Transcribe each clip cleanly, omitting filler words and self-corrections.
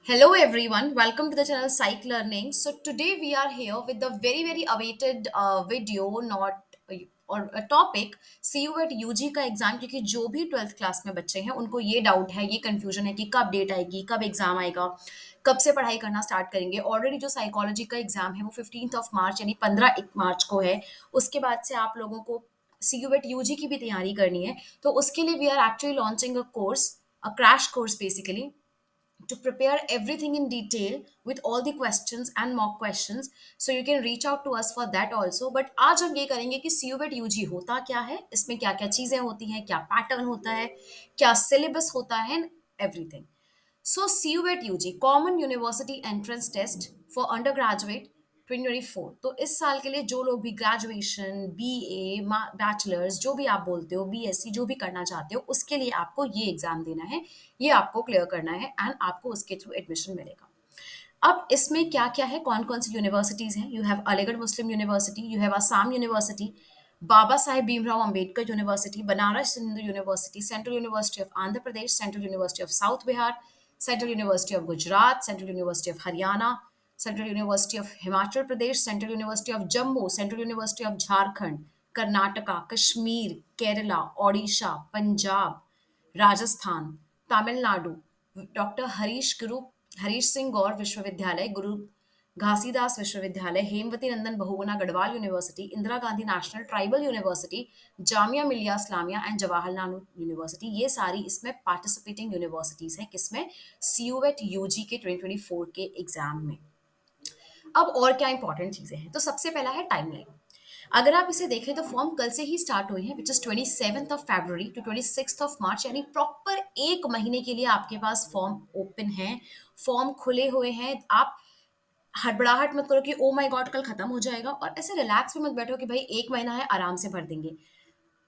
Hello everyone, welcome to the channel Psych Learning. So today we are here with the very awaited video not और topic CUET UG का exam, क्योंकि जो भी 12th class में बच्चे हैं उनको ये डाउट है, ये कंफ्यूजन है कि कब डेट आएगी, कब एग्जाम आएगा, कब से पढ़ाई करना स्टार्ट करेंगे। ऑलरेडी जो साइकोलॉजी का एग्जाम है वो 15 मार्च यानी 15 मार्च को है। उसके बाद से आप लोगों को CUET UG की भी तैयारी करनी है। तो उसके लिए we are actually launching a course, a crash course basically, to prepare everything in detail with all the questions and mock questions. So you can reach out to us for that also. But आज हम ये करेंगे कि CUET UG होता क्या है, इसमें क्या क्या चीज़ें होती हैं, क्या पैटर्न होता है, क्या सिलेबस होता है, everything. So CUET UG Common University Entrance Test for Undergraduate 2024। तो इस साल के लिए जो लोग भी ग्रेजुएशन, BA, बैचलर्स, जो भी आप बोलते हो, BSc, जो भी करना चाहते हो, उसके लिए आपको ये एग्जाम देना है, ये आपको क्लियर करना है एंड आपको उसके थ्रू एडमिशन मिलेगा। अब इसमें क्या क्या है, कौन कौन सी यूनिवर्सिटीज हैं? You have Aligarh Muslim university, you have Assam university, Baba Saheb Bhimrao Ambedkar university, Banaras Hindu university, central university of Andhra Pradesh, central university of south Bihar, central university of Gujarat, central university of Haryana, central university of Himachal Pradesh, central university of Jammu, central university of Jharkhand, Karnataka, Kashmir, Kerala, Odisha, Punjab, Rajasthan, Tamil Nadu, doctor Harish Singh Gour विश्वविद्यालय, गुरु घासीदास विश्वविद्यालय, Hemvati Nandan Bahuguna Garhwal university, Indira Gandhi national tribal university, Jamia Millia Islamia and Jawaharlal university, ये सारी इसमें participating universities हैं। किसमें? सीयूएट UG के 2024 के exam में। अब और क्या इंपॉर्टेंट चीजें हैं, तो सबसे पहला है टाइमलाइन। अगर आप इसे देखें तो फॉर्म कल से ही स्टार्ट हुए हैं, विच इज 27 फरवरी टू 26 मार्च, यानी प्रॉपर एक महीने के लिए आपके पास फॉर्म ओपन है, फॉर्म खुले हुए हैं। आप हड़बड़ाहट मत करो कि ओ माय गॉड कल खत्म हो जाएगा, और ऐसे रिलैक्स भी मत बैठो कि भाई एक महीना है आराम से भर देंगे।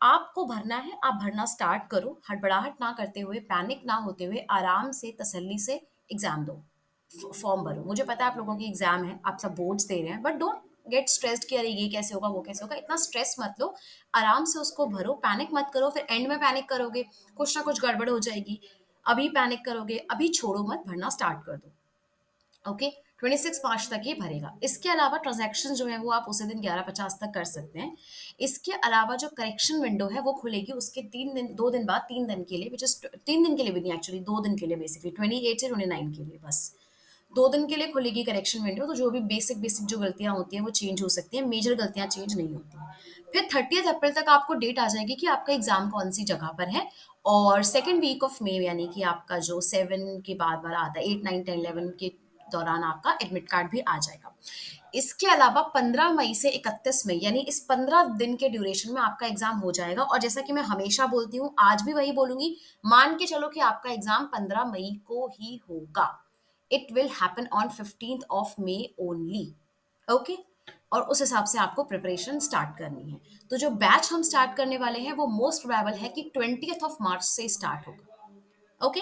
आपको भरना है, आप भरना स्टार्ट करो, हड़बड़ाहट ना करते हुए, पैनिक ना होते हुए, आराम से तसल्ली से एग्जाम दो, फॉर्म भरो। मुझे पता है आप लोगों की एग्जाम है, आप सब बोर्ड्स दे रहे हैं, बट डोंट गेट स्ट्रेस्ड कि अरे ये कैसे होगा, वो कैसे होगा, इतना स्ट्रेस मत लो। आराम से उसको भरो, पैनिक मत करो, फिर एंड में पैनिक करोगे, कुछ ना कुछ गड़बड़ हो जाएगी। अभी पैनिक करोगे, अभी छोड़ो मत, भरना स्टार्ट कर दो। ओके, 26 मार्च तक ये भरेगा। इसके अलावा ट्रांजैक्शन जो है वो आप उसी दिन 11:50 तक कर सकते हैं। इसके अलावा जो करेक्शन विंडो है वो खुलेगी उसके 3 दिन, 2 दिन बाद, 3 दिन के लिए, विच इज 3 दिन के लिए भी नहीं, एक्चुअली 2 दिन के लिए, बेसिकली 28 से 29 के लिए, बस 2 दिन के लिए खुलेगी करेक्शन विंडो। तो जो भी बेसिक बेसिक जो गलतियां होती हैं वो चेंज हो सकती हैं, मेजर गलतियां चेंज नहीं होती हैं। फिर 30 अप्रैल तक आपको डेट आ जाएगी कि आपका एग्जाम कौन सी जगह पर है। और सेकेंड वीक ऑफ मे, यानी कि आपका जो 7 के बाद वाला आता है, 8, 9, 10, 11 के दौरान आपका एडमिट कार्ड भी आ जाएगा। इसके अलावा 15 मई से 31 मई, यानी इस 15 दिन के ड्यूरेशन में आपका एग्जाम हो जाएगा। और जैसा कि मैं हमेशा बोलती हूँ, आज भी वही बोलूंगी, मान के चलो कि आपका एग्जाम 15 मई को ही होगा। It will happen on 15th of May only. Okay, और उस हिसाब से आपको प्रिपरेशन स्टार्ट करनी है। तो जो बैच हम स्टार्ट करने वाले हैं वो मोस्ट प्रोबेबल है कि 20th of March से स्टार्ट होगा। Okay,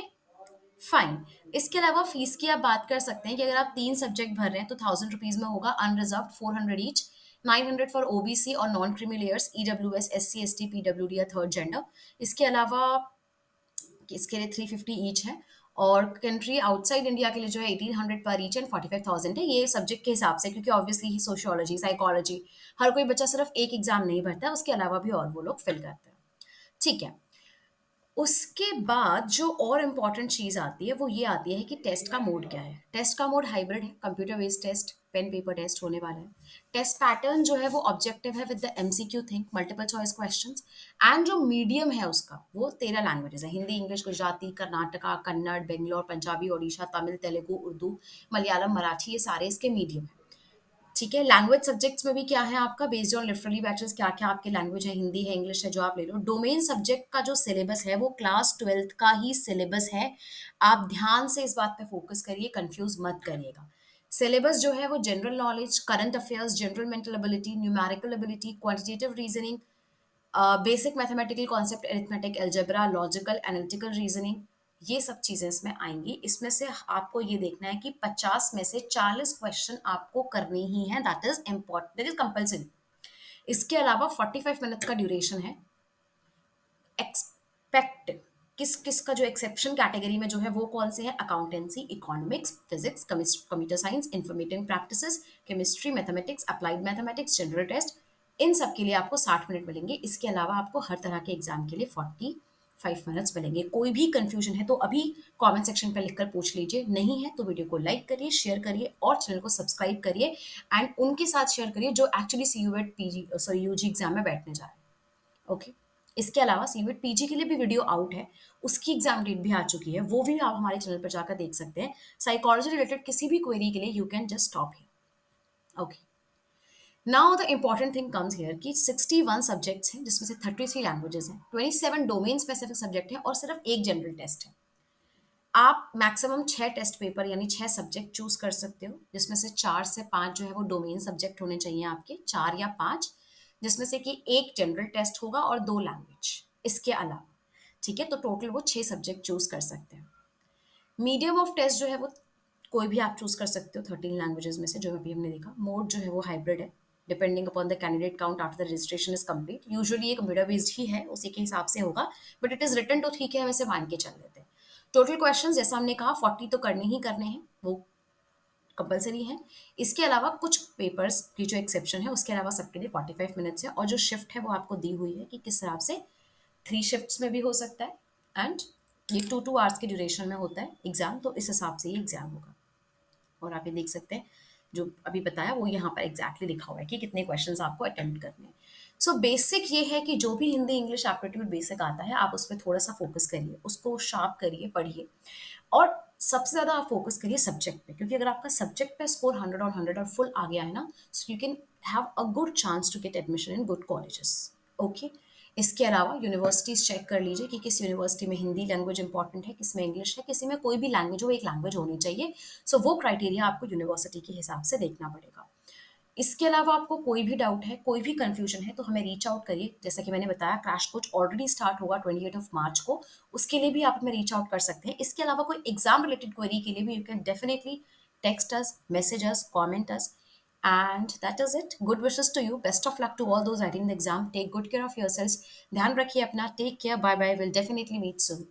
fine. इसके अलावा फीस की आप बात कर सकते हैं कि अगर आप 3 सब्जेक्ट भर रहे हैं तो 1000 रुपीज में होगा, अनरिजर्व 400 ईच, 900 फॉर ओबीसी और non creamy layers, EWS, SC ST PWD या थर्ड जेंडर। इसके अलावा इसके लिए 350 ईच है। और कंट्री आउटसाइड इंडिया के लिए जो है 1800 पर ईच एंड 45,000 है, ये सब्जेक्ट के हिसाब से, क्योंकि ऑब्वियसली ही सोशियोलॉजी, साइकोलॉजी, हर कोई बच्चा सिर्फ एक एग्जाम नहीं भरता है, उसके अलावा भी और वो लोग फिल करते हैं। ठीक है। उसके बाद जो और इम्पोर्टेंट चीज़ आती है वो ये आती है कि टेस्ट का मोड क्या है। टेस्ट का मोड हाइब्रिड है, computer based test, pen paper test होने वाला है। टेस्ट पैटर्न जो है वो ऑब्जेक्टिव है with the MCQ think, multiple choice questions. And जो मीडियम है उसका वो 13 लैंग्वेजेस है, हिंदी, इंग्लिश, गुजराती, कर्नाटका, कन्नड़, बेंगलोर, पंजाबी, ओडिशा, तमिल, तेलुगु, उर्दू, मलयालम, मराठी, ये सारे इसके मीडियम है। ठीक है। लैंग्वेज सब्जेक्ट्स में भी क्या है आपका, बेस्ड ऑन लिटरली बैचेस, क्या क्या आपके लैंग्वेज है, हिंदी है, इंग्लिश है, जो आप ले लो। डोमेन सब्जेक्ट का जो सिलेबस है वो क्लास 12th का ही सिलेबस है। आप ध्यान से इस बात पे फोकस करिए, कंफ्यूज मत करिएगा। सिलेबस जो है वो general knowledge, current affairs, general mental ability, numerical ability, quantitative reasoning, basic mathematical concept, arithmetic, algebra, logical analytical reasoning, ये सब चीजें इसमें आएंगी। इसमें से आपको ये देखना है कि 50 में से 40 क्वेश्चन आपको करने ही हैं, that is important, that is compulsory. इसके अलावा 45 मिनट्स का ड्यूरेशन है। एक्सपेक्ट किस किस का जो एक्सेप्शन कैटेगरी में जो है वो कौन से हैं, accountancy, economics, physics, computer science, informative practices, chemistry, mathematics, applied mathematics, general test, इन सब के लिए आपको 60 मिनट मिलेंगे। इसके अलावा आपको हर तरह के एग्जाम के लिए 45 मिनट्स मिलेंगे। कोई भी कंफ्यूजन है तो अभी कमेंट सेक्शन पर लिखकर पूछ लीजिए, नहीं है तो वीडियो को लाइक करिए, शेयर करिए और चैनल को सब्सक्राइब करिए एंड उनके साथ शेयर करिए जो actually CUET PG sorry UG exam में बैठने जा रहे हैं। ओके, इसके अलावा सीयूट पीजी के लिए भी वीडियो आउट है, उसकी एग्जाम डेट भी आ चुकी है, वो भी आप हमारे चैनल पर जाकर देख सकते हैं। साइकोलॉजी रिलेटेड किसी भी क्वेरी के लिए you can just stop here. Okay, now the important thing comes here कि 61 सब्जेक्ट्स हैं जिसमें से 33 लैंग्वेजेस हैं, 27 डोमेन स्पेसिफिक सब्जेक्ट है और सिर्फ एक जनरल टेस्ट है। आप मैक्सिमम 6 टेस्ट पेपर यानी 6 सब्जेक्ट चूज कर सकते हो, जिसमें से 4 से 5 जो है वो डोमेन सब्जेक्ट होने चाहिए आपके, 4 या 5, जिसमें से कि एक जनरल टेस्ट होगा और 2 लैंग्वेज इसके अलावा। ठीक है, तो टोटल वो 6 सब्जेक्ट चूज कर सकते हैं। मीडियम ऑफ टेस्ट जो है वो कोई भी आप चूज कर सकते हो 13 लैंग्वेजेस में से, जो अभी हमने देखा। मोड जो है वो हाइब्रिड है, depending upon the candidate count after the registration is complete. Usually ये कंप्यूटर बेस्ड ही है, उसी के हिसाब से होगा, बट इट इज रिटन तो ठीक है, हम इसे मान के चल लेते हैं। टोटल क्वेश्चन जैसा हमने कहा 40 तो करने ही करने हैं, वो कंपलसरी है। इसके अलावा कुछ पेपर्स की जो एक्सेप्शन है उसके अलावा सबके लिए 45 मिनट्स है, और जो शिफ्ट है वो आपको दी हुई है कि किस हिसाब से 3 शिफ्ट्स में भी हो सकता है एंड ये 2 2 आवर्स के ड्यूरेशन में होता है एग्जाम, तो इस हिसाब से ये एग्जाम होगा। और आप ये देख सकते हैं जो अभी बताया वो यहाँ पर एग्जैक्टली लिखा हुआ है कि कितने क्वेश्चंस आपको अटेम्प्ट करने हैं। सो बेसिक ये है कि जो भी हिंदी इंग्लिश एप्टीट्यूड बेसिक आता है आप उस पर थोड़ा सा फोकस करिए, उसको शार्प करिए, पढ़िए, और सबसे ज़्यादा आप फोकस करिए सब्जेक्ट पे, क्योंकि अगर आपका सब्जेक्ट पे स्कोर 100 और 100 और फुल आ गया है ना, so you can have a good chance to get admission in good colleges. Okay, इसके अलावा यूनिवर्सिटीज़ चेक कर लीजिए कि किस यूनिवर्सिटी में हिंदी लैंग्वेज इंपॉर्टेंट है, किस में इंग्लिश है, किसी में कोई भी लैंग्वेज हो, एक लैंग्वेज होनी चाहिए। सो वो क्राइटेरिया आपको यूनिवर्सिटी के हिसाब से देखना पड़ेगा। इसके अलावा आपको कोई भी डाउट है, कोई भी कंफ्यूजन है, तो हमें रीच आउट करिए। जैसा कि मैंने बताया क्रैश कोर्स ऑलरेडी स्टार्ट होगा 28 मार्च को, उसके लिए भी आप हमें रीच आउट कर सकते हैं। इसके अलावा कोई एग्जाम रिलेटेड क्वेरी के लिए भी you can definitely text us, message us, comment us, and that is it. Good wishes to you, best of luck to all those writing the exam, take good care of yourselves, ध्यान रखिए अपना, take care, bye bye, will definitely meet soon.